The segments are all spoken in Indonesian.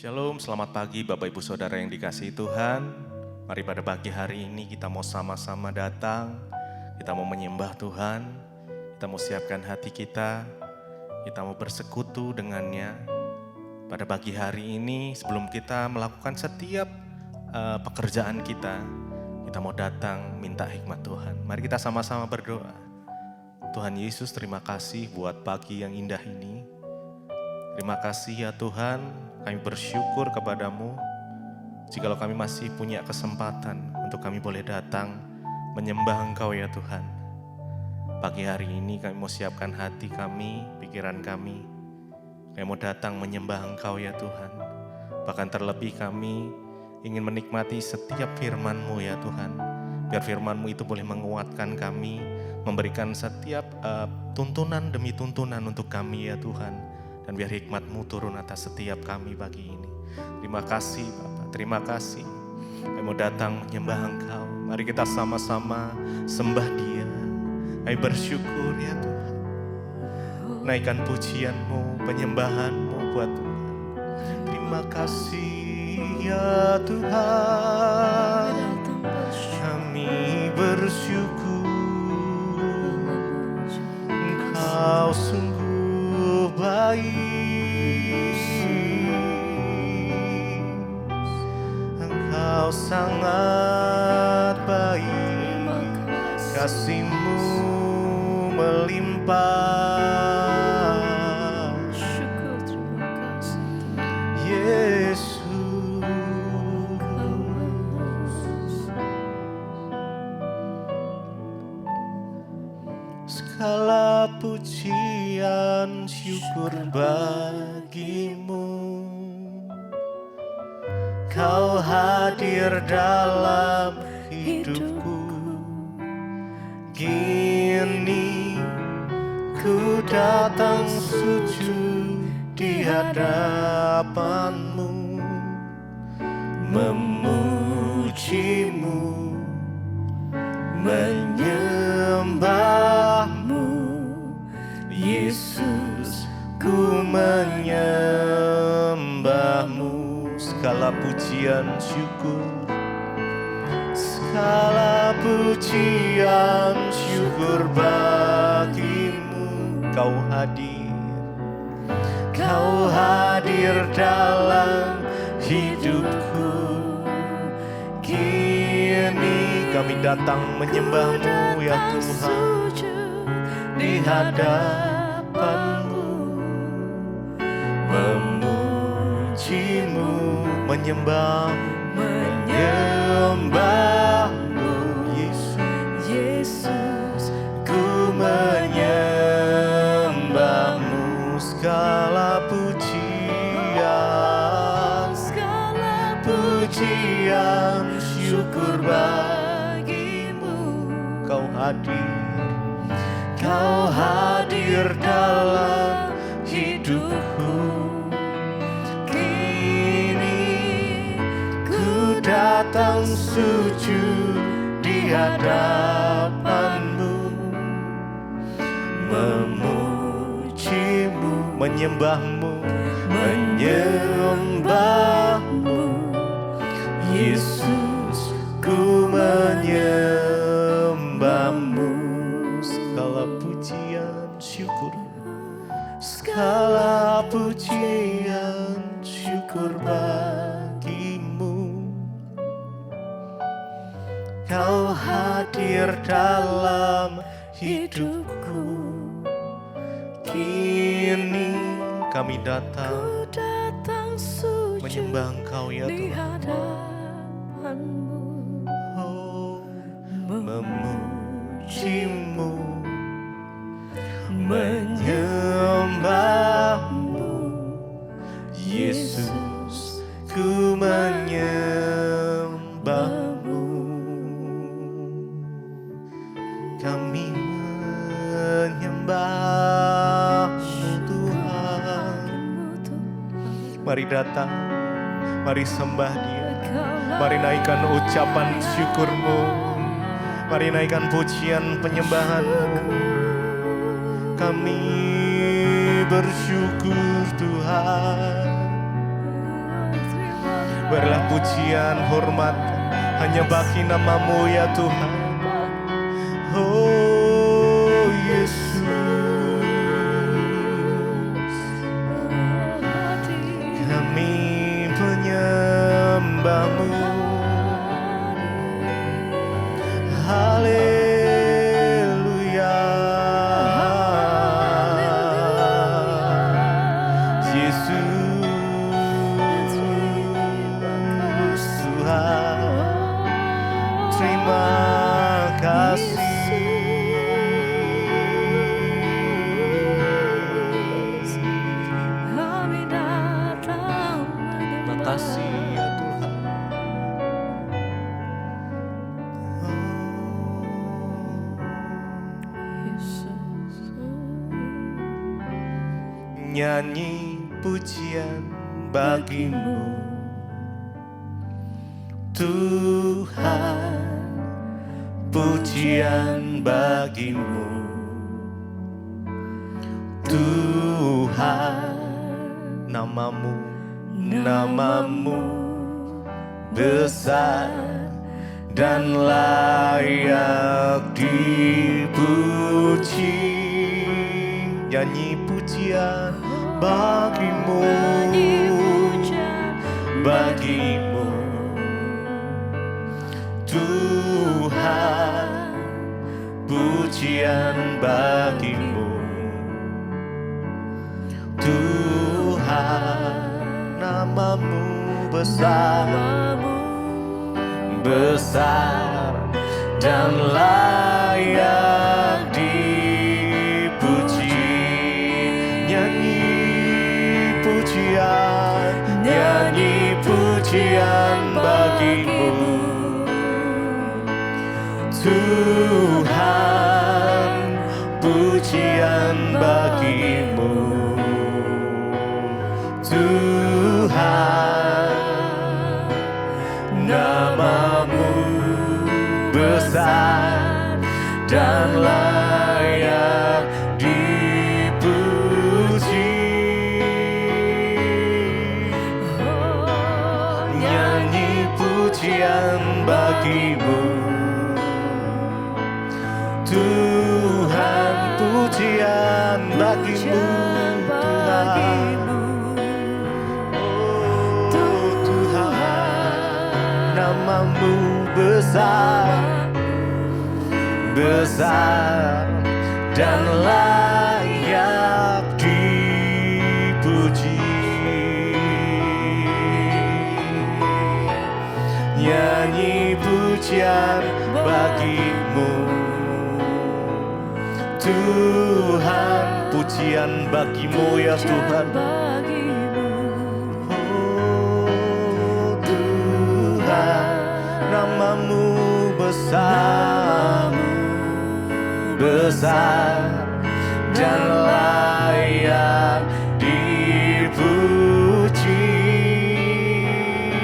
Shalom, selamat pagi Bapak Ibu Saudara yang dikasihi Tuhan. Mari pada pagi hari ini kita mau sama-sama datang. Kita mau menyembah Tuhan. Kita mau siapkan hati kita. Kita mau bersekutu dengannya. Pada pagi hari ini sebelum kita melakukan setiap pekerjaan kita mau datang minta hikmat Tuhan. Mari kita sama-sama berdoa. Tuhan Yesus, terima kasih buat pagi yang indah ini. Terima kasih ya Tuhan, kami bersyukur kepadamu. Jikalau kami masih punya kesempatan untuk kami boleh datang menyembah Engkau ya Tuhan. Pagi hari ini kami mau siapkan hati kami, pikiran kami. Kami mau datang menyembah Engkau ya Tuhan. Bahkan terlebih kami ingin menikmati setiap firman-Mu ya Tuhan. Biar firman-Mu itu boleh menguatkan kami, memberikan setiap tuntunan demi tuntunan untuk kami ya Tuhan. Dan biar hikmat-Mu turun atas setiap kami pagi ini. Terima kasih Bapak, terima kasih. Kami mau datang menyembah Engkau. Mari kita sama-sama sembah Dia. Kami bersyukur ya Tuhan. Naikkan pujian-Mu, penyembahan-Mu buat Tuhan. Terima kasih ya Tuhan. Kami bersyukur. Engkau sungguh baik, Engkau sangat baik, kasih-Mu melimpah. Yesus, segala pujian syukur bagi-Mu. Kau hadir dalam hidupku. Kini ku datang sujud di hadapan-Mu, memuji-Mu, menyembah-Mu. Yesus, ku menyembah-Mu. Segala pujian syukur, segala pujian syukur bagi-Mu. Kau hadir dalam hidupku. Kini kami datang menyembah-Mu ya Tuhan, di hadapan-Mu, memuji-Mu, menyembah-Mu. Yesus, ku menyembah-Mu. Segala pujian syukur bagi-Mu. Kau hadir dalam hidupku. Kini ku datang sujud di hadapan-Mu, memuji-Mu, menyembah-Mu. Yesus, ku menyembah-Mu. Segala pujian syukur bagi-Mu. Kau hadir dalam hidupku. Kini kami datang menyembah Engkau ya Tuhan. Oh, memuji-Mu, menyembah-Mu. Yesus, ku menyembah-Mu. Kami menyembah-Mu Tuhan. Mari datang, mari sembah Dia. Mari naikkan ucapan syukur-Mu. Mari naikkan pujian penyembahan-Mu. Kami bersyukur Tuhan. Berilah pujian, hormat hanya bagi nama-Mu ya Tuhan. Oh Yesus, kami menyembah-Mu. Haleluya. Yesus Tuhan, terima kasih. Terima kasih ya Tuhan. Nyanyi pujian bagi-Mu Tuhan, pujian bagi-Mu Tuhan. Nama-Mu, nama-Mu besar dan layak dipuji. Nyanyi pujian bagi-Mu, bagi-Mu Tuhan, pujian bagi-Mu Tuhan. Nama-Mu besar, besar dan layak dipuji. Nyanyi pujian, nyanyi pujian bagi-Mu Tuhan, pujian bagi-Mu Tuhan. Nama-Mu besar dan layak dipuji. Nyanyi pujian bagi-Mu Tuhan, pujian bagi-Mu Tuhan. Oh Tuhan, nama-Mu besar, besar dan layak dipuji. Nyanyi pujian bagi-Mu Tuhan, pujian bagi-Mu ya Tuhan. Oh Tuhan, nama-Mu besar, besar dan layak dipuji.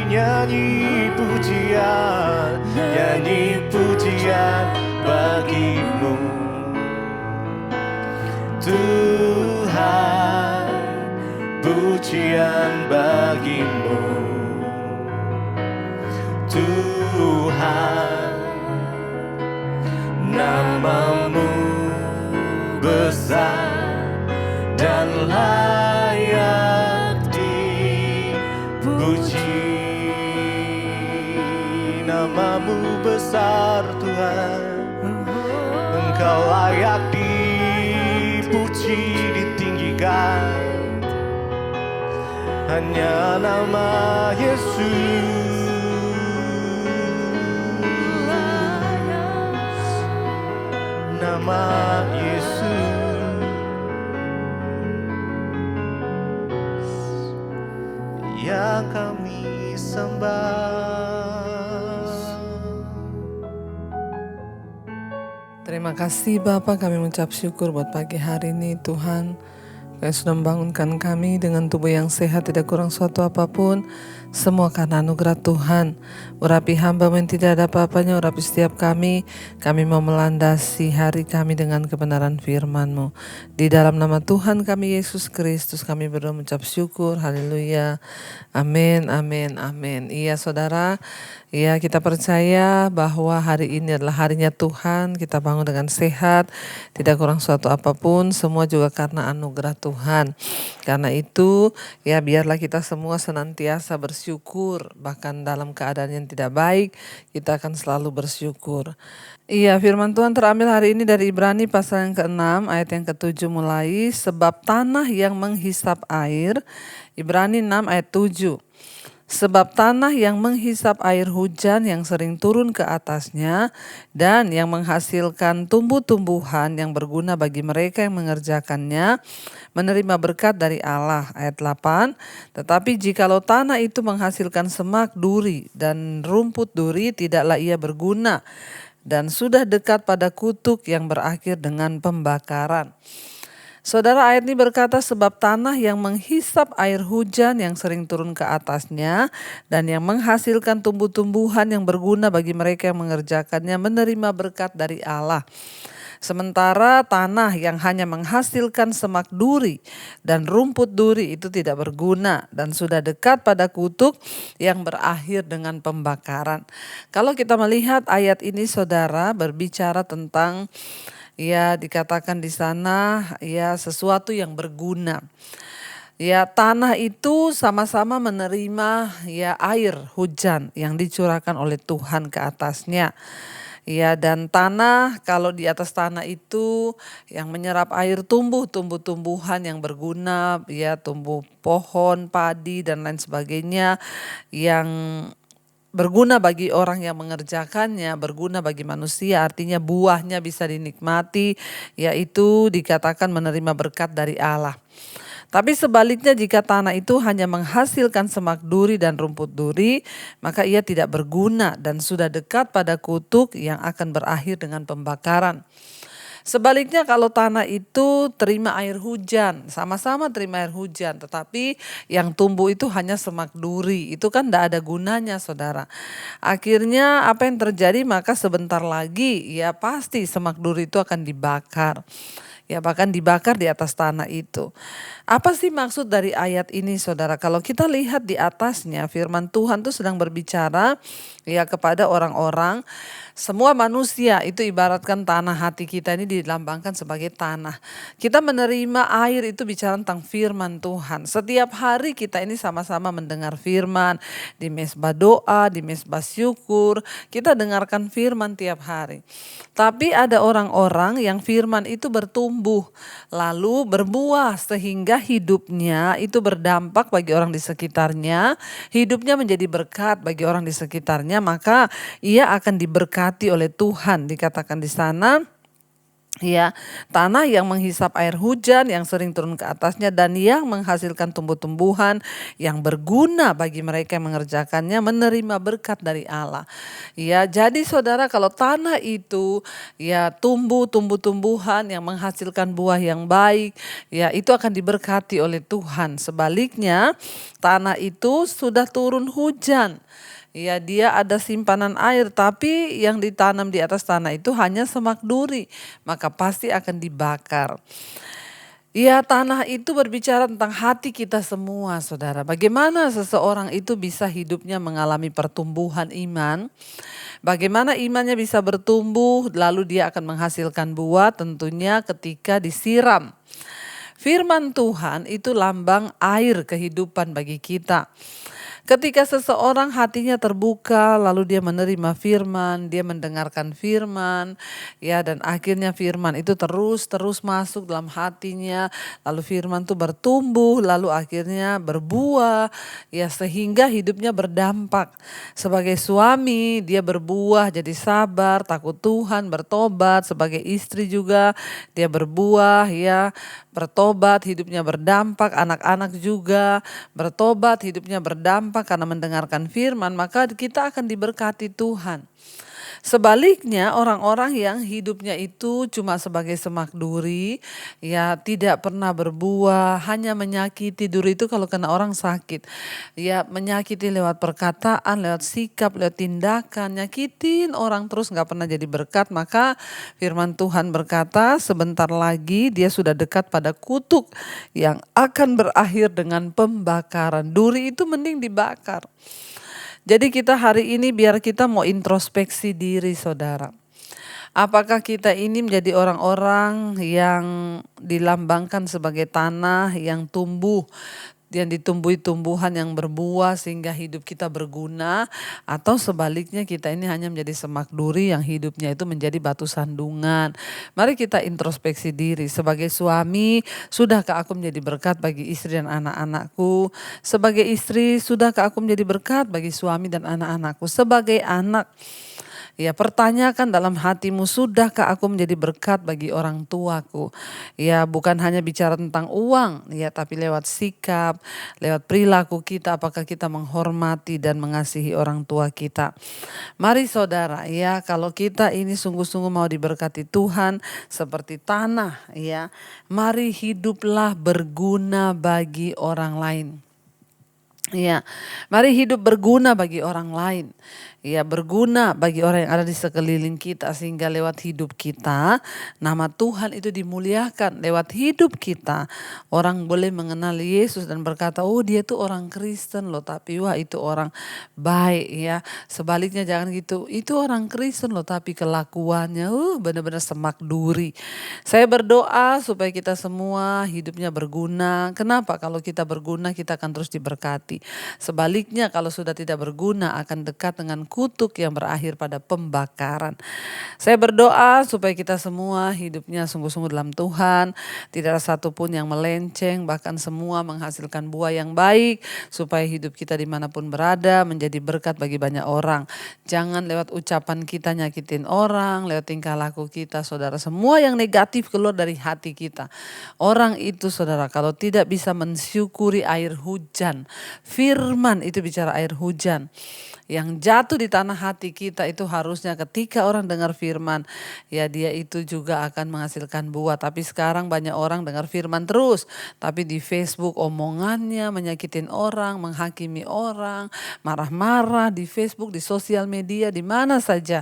Nyanyi pujian, nyanyi pujian bagi-Mu Tuhan, pujian bagi-Mu Tuhan. Nama-Mu besar dan layak dipuji. Nama-Mu besar Tuhan, Engkau layak dipuji, ditinggikan. Hanya nama Yesus, nama Yesus yang kami sembah. Terima kasih Bapak, kami mengucap syukur buat pagi hari ini Tuhan. Kau sudah membangunkan kami dengan tubuh yang sehat, tidak kurang suatu apapun. Semua karena anugerah Tuhan. Urapi hamba yang tidak ada apa-apanya, urapi setiap kami. Kami mau melandasi hari kami dengan kebenaran firman-Mu. Di dalam nama Tuhan kami Yesus Kristus kami berdoa mengucap syukur. Haleluya. Amin, amin, amin. Iya saudara, ya kita percaya bahwa hari ini adalah harinya Tuhan. Kita bangun dengan sehat, tidak kurang suatu apapun. Semua juga karena anugerah Tuhan. Karena itu ya biarlah kita semua senantiasa bersyukur. Bahkan dalam keadaan yang tidak baik, kita akan selalu bersyukur. Iya, firman Tuhan terambil hari ini dari Ibrani pasal yang ke-6 ayat yang ke-7 mulai. Sebab tanah yang menghisap air, Ibrani 6 ayat 7. Sebab tanah yang menghisap air hujan yang sering turun ke atasnya dan yang menghasilkan tumbuh-tumbuhan yang berguna bagi mereka yang mengerjakannya, menerima berkat dari Allah. Ayat 8. Tetapi jikalau tanah itu menghasilkan semak duri dan rumput duri, tidaklah ia berguna dan sudah dekat pada kutuk yang berakhir dengan pembakaran. Saudara, ayat ini berkata sebab tanah yang menghisap air hujan yang sering turun ke atasnya dan yang menghasilkan tumbuh-tumbuhan yang berguna bagi mereka yang mengerjakannya, menerima berkat dari Allah. Sementara tanah yang hanya menghasilkan semak duri dan rumput duri itu tidak berguna dan sudah dekat pada kutuk yang berakhir dengan pembakaran. Kalau kita melihat ayat ini saudara berbicara tentang ya dikatakan di sana ya sesuatu yang berguna. Ya tanah itu sama-sama menerima ya air hujan yang dicurahkan oleh Tuhan ke atasnya. Ya dan tanah, kalau di atas tanah itu yang menyerap air tumbuh-tumbuhan yang berguna, ya tumbuh pohon, padi dan lain sebagainya yang berguna bagi orang yang mengerjakannya, berguna bagi manusia, artinya buahnya bisa dinikmati, yaitu dikatakan menerima berkat dari Allah. Tapi sebaliknya jika tanah itu hanya menghasilkan semak duri dan rumput duri, maka ia tidak berguna dan sudah dekat pada kutuk yang akan berakhir dengan pembakaran. Sebaliknya kalau tanah itu terima air hujan, sama-sama terima air hujan, tetapi yang tumbuh itu hanya semak duri, itu kan tidak ada gunanya saudara. Akhirnya apa yang terjadi, maka sebentar lagi ya pasti semak duri itu akan dibakar. Ya bahkan dibakar di atas tanah itu. Apa sih maksud dari ayat ini saudara? Kalau kita lihat di atasnya firman Tuhan itu sedang berbicara ya kepada orang-orang, semua manusia itu ibaratkan tanah hati kita ini dilambangkan sebagai tanah. Kita menerima air itu bicara tentang firman Tuhan. Setiap hari kita ini sama-sama mendengar firman di mesbah doa, di mesbah syukur. Kita dengarkan firman tiap hari. Tapi ada orang-orang yang firman itu bertumbuh lalu berbuah sehingga hidupnya itu berdampak bagi orang di sekitarnya. Hidupnya menjadi berkat bagi orang di sekitarnya, maka ia akan diberkati oleh Tuhan. Dikatakan di sana ya, tanah yang menghisap air hujan yang sering turun ke atasnya dan yang menghasilkan tumbuh-tumbuhan yang berguna bagi mereka yang mengerjakannya, menerima berkat dari Allah. Ya, jadi saudara kalau tanah itu ya tumbuh-tumbuhan yang menghasilkan buah yang baik, ya itu akan diberkati oleh Tuhan. Sebaliknya, tanah itu sudah turun hujan. Ya dia ada simpanan air tapi yang ditanam di atas tanah itu hanya semak duri, maka pasti akan dibakar. Ya tanah itu berbicara tentang hati kita semua saudara. Bagaimana seseorang itu bisa hidupnya mengalami pertumbuhan iman. Bagaimana imannya bisa bertumbuh lalu dia akan menghasilkan buah tentunya ketika disiram. Firman Tuhan itu lambang air kehidupan bagi kita. Ketika seseorang hatinya terbuka, lalu dia menerima firman, dia mendengarkan firman, ya dan akhirnya firman itu terus masuk dalam hatinya, lalu firman itu bertumbuh, lalu akhirnya berbuah, ya sehingga hidupnya berdampak. Sebagai suami, dia berbuah jadi sabar, takut Tuhan, bertobat, sebagai istri juga dia berbuah, ya bertobat, hidupnya berdampak, anak-anak juga bertobat, hidupnya berdampak karena mendengarkan firman, maka kita akan diberkati Tuhan. Sebaliknya orang-orang yang hidupnya itu cuma sebagai semak duri, ya tidak pernah berbuah, hanya menyakiti. Duri itu kalau kena orang sakit, ya menyakiti lewat perkataan, lewat sikap, lewat tindakan, nyakitin orang terus nggak pernah jadi berkat. Maka firman Tuhan berkata sebentar lagi dia sudah dekat pada kutuk yang akan berakhir dengan pembakaran. Duri itu mending dibakar. Jadi kita hari ini biar kita mau introspeksi diri saudara. Apakah kita ini menjadi orang-orang yang dilambangkan sebagai tanah yang tumbuh, yang ditumbuhi tumbuhan yang berbuah sehingga hidup kita berguna, atau sebaliknya kita ini hanya menjadi semak duri yang hidupnya itu menjadi batu sandungan. Mari kita introspeksi diri. Sebagai suami, sudahkah aku menjadi berkat bagi istri dan anak-anakku? Sebagai istri, sudahkah aku menjadi berkat bagi suami dan anak-anakku? Sebagai anak, ya pertanyakan dalam hatimu, sudahkah aku menjadi berkat bagi orang tuaku? Ya bukan hanya bicara tentang uang, ya tapi lewat sikap, lewat perilaku kita, apakah kita menghormati dan mengasihi orang tua kita. Mari saudara, ya kalau kita ini sungguh-sungguh mau diberkati Tuhan seperti tanah, ya mari hiduplah berguna bagi orang lain. Ya, mari hidup berguna bagi orang lain. Ya, berguna bagi orang yang ada di sekeliling kita sehingga lewat hidup kita nama Tuhan itu dimuliakan. Lewat hidup kita orang boleh mengenal Yesus dan berkata, "Oh, dia tuh orang Kristen loh, tapi wah itu orang baik ya." Sebaliknya jangan gitu. Itu orang Kristen loh, tapi kelakuannya benar-benar semak duri. Saya berdoa supaya kita semua hidupnya berguna. Kenapa? Kalau kita berguna kita akan terus diberkati. Sebaliknya kalau sudah tidak berguna akan dekat dengan kutuk yang berakhir pada pembakaran. Saya berdoa supaya kita semua hidupnya sungguh-sungguh dalam Tuhan. Tidak ada satupun yang melenceng, bahkan semua menghasilkan buah yang baik. Supaya hidup kita dimanapun berada menjadi berkat bagi banyak orang. Jangan lewat ucapan kita nyakitin orang, lewat tingkah laku kita saudara. Semua yang negatif keluar dari hati kita. Orang itu saudara kalau tidak bisa mensyukuri air hujan. Firman itu bicara air hujan. Yang jatuh di tanah hati kita itu harusnya ketika orang dengar firman, ya dia itu juga akan menghasilkan buah. Tapi sekarang banyak orang dengar firman terus, tapi di Facebook omongannya menyakitin orang, menghakimi orang, marah-marah di Facebook, di sosial media, di mana saja.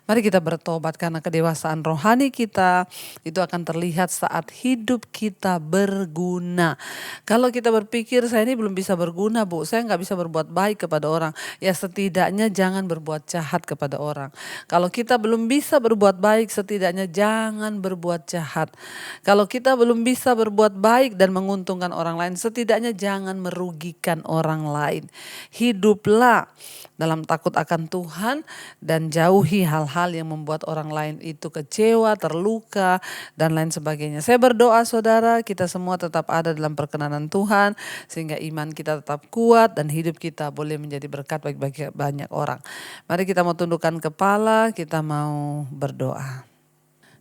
Mari kita bertobat karena kedewasaan rohani kita itu akan terlihat saat hidup kita berguna. Kalau kita berpikir saya ini belum bisa berguna Bu, saya nggak bisa berbuat baik kepada orang, ya setidaknya jangan berbuat jahat kepada orang. Kalau kita belum bisa berbuat baik, setidaknya jangan berbuat jahat. Kalau kita belum bisa berbuat baik dan menguntungkan orang lain, setidaknya jangan merugikan orang lain. Hiduplah dalam takut akan Tuhan dan jauhi hal-hal yang membuat orang lain itu kecewa, terluka dan lain sebagainya. Saya berdoa saudara kita semua tetap ada dalam perkenanan Tuhan sehingga iman kita tetap kuat dan hidup kita boleh menjadi berkat bagi banyak orang. Mari kita mau tundukkan kepala, kita mau berdoa.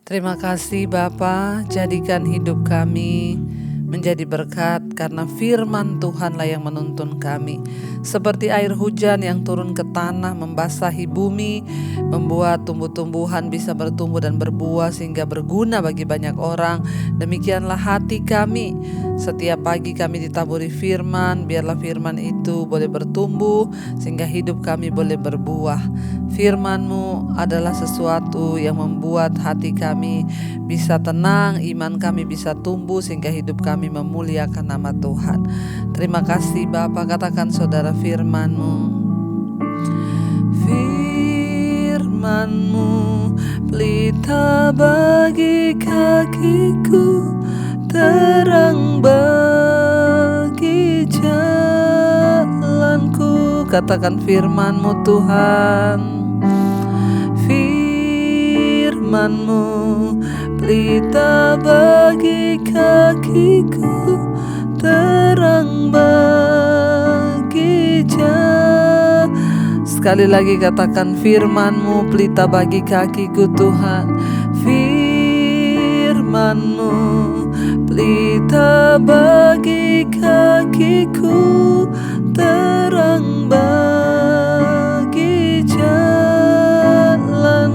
Terima kasih Bapa, jadikan hidup kami menjadi berkat karena firman Tuhanlah yang menuntun kami. Seperti air hujan yang turun ke tanah membasahi bumi, membuat tumbuh-tumbuhan bisa bertumbuh dan berbuah sehingga berguna bagi banyak orang. Demikianlah hati kami. Setiap pagi kami ditaburi firman, biarlah firman itu boleh bertumbuh sehingga hidup kami boleh berbuah. Firman-Mu adalah sesuatu yang membuat hati kami bisa tenang, iman kami bisa tumbuh sehingga hidup kami memuliakan nama Tuhan. Terima kasih Bapa, katakan saudara firman-Mu. Firman-Mu pelita bagi kakiku, terang bagi jalanku. Katakan firman-Mu Tuhan. Firman-Mu pelita bagi kakiku, terang bagi jalan. Sekali lagi katakan firman-Mu pelita bagi kakiku Tuhan. Firman-Mu pelita bagi kakiku, terang bagi jalan.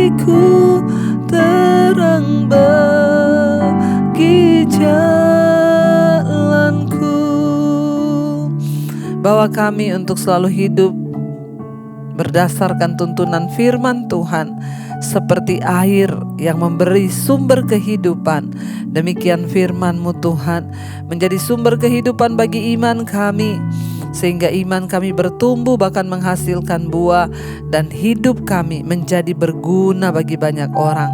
beriku terang bagi jalanku. Bawa kami untuk selalu hidup berdasarkan tuntunan firman Tuhan, seperti air yang memberi sumber kehidupan. Demikian firman-Mu Tuhan menjadi sumber kehidupan bagi iman kami, sehingga iman kami bertumbuh bahkan menghasilkan buah, dan hidup kami menjadi berguna bagi banyak orang.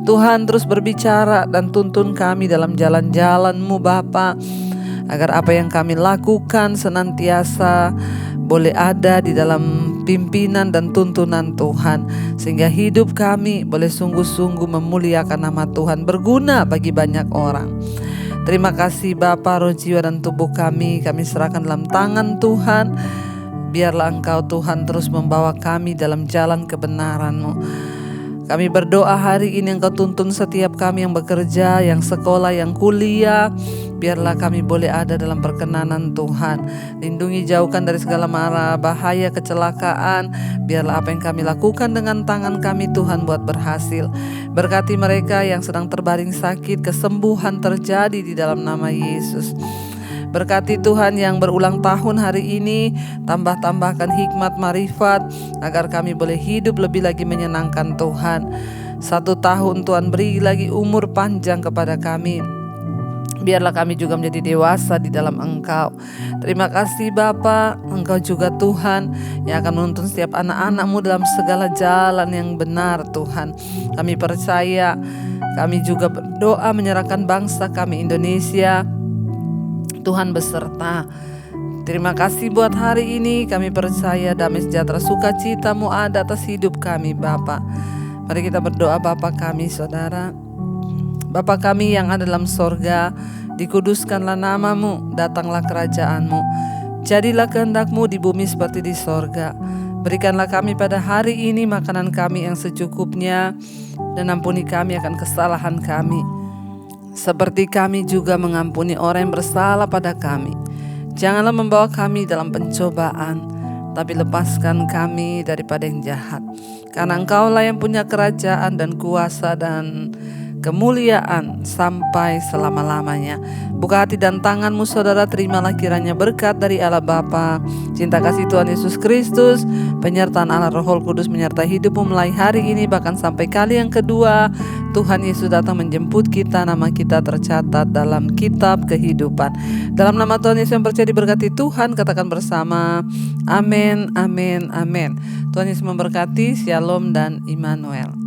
Tuhan terus berbicara dan tuntun kami dalam jalan-jalan-Mu Bapa, agar apa yang kami lakukan senantiasa boleh ada di dalam pimpinan dan tuntunan Tuhan, sehingga hidup kami boleh sungguh-sungguh memuliakan nama Tuhan, berguna bagi banyak orang. Terima kasih Bapa, roh, jiwa, dan tubuh kami serahkan dalam tangan Tuhan. Biarlah Engkau Tuhan terus membawa kami dalam jalan kebenaran-Mu. Kami berdoa hari ini Engkau tuntun setiap kami yang bekerja, yang sekolah, yang kuliah. Biarlah kami boleh ada dalam perkenanan Tuhan. Lindungi, jauhkan dari segala mara bahaya, kecelakaan. Biarlah apa yang kami lakukan dengan tangan kami Tuhan buat berhasil. Berkati mereka yang sedang terbaring sakit, kesembuhan terjadi di dalam nama Yesus. Berkati Tuhan yang berulang tahun hari ini, tambahkan hikmat marifat agar kami boleh hidup lebih lagi menyenangkan Tuhan. 1 tahun Tuhan beri lagi umur panjang kepada kami. Biarlah kami juga menjadi dewasa di dalam Engkau. Terima kasih Bapa, Engkau juga Tuhan yang akan menuntun setiap anak-anak-Mu dalam segala jalan yang benar Tuhan. Kami percaya, kami juga berdoa menyerahkan bangsa kami Indonesia, Tuhan beserta. Terima kasih buat hari ini. Kami percaya damai sejahtera sukacita-Mu ada atas hidup kami Bapa. Mari kita berdoa. Bapa kami, Saudara. Bapa kami yang ada dalam sorga, dikuduskanlah nama-Mu, datanglah kerajaan-Mu. Jadilah kehendak-Mu di bumi seperti di sorga. Berikanlah kami pada hari ini makanan kami yang secukupnya, dan ampuni kami akan kesalahan kami, seperti kami juga mengampuni orang yang bersalah pada kami. Janganlah membawa kami dalam pencobaan, tapi lepaskan kami daripada yang jahat. Karena Engkaulah yang punya kerajaan dan kuasa dan kemuliaan sampai selama-lamanya. Buka hati dan tangan-Mu Saudara, terimalah kiranya berkat dari Allah Bapa, cinta kasih Tuhan Yesus Kristus, penyertaan Allah Roh Kudus menyertai hidupmu mulai hari ini bahkan sampai kali yang kedua Tuhan Yesus datang menjemput kita, nama kita tercatat dalam kitab kehidupan. Dalam nama Tuhan Yesus yang percaya diberkati Tuhan, katakan bersama, amin, amin, amin. Tuhan Yesus memberkati, shalom dan Immanuel.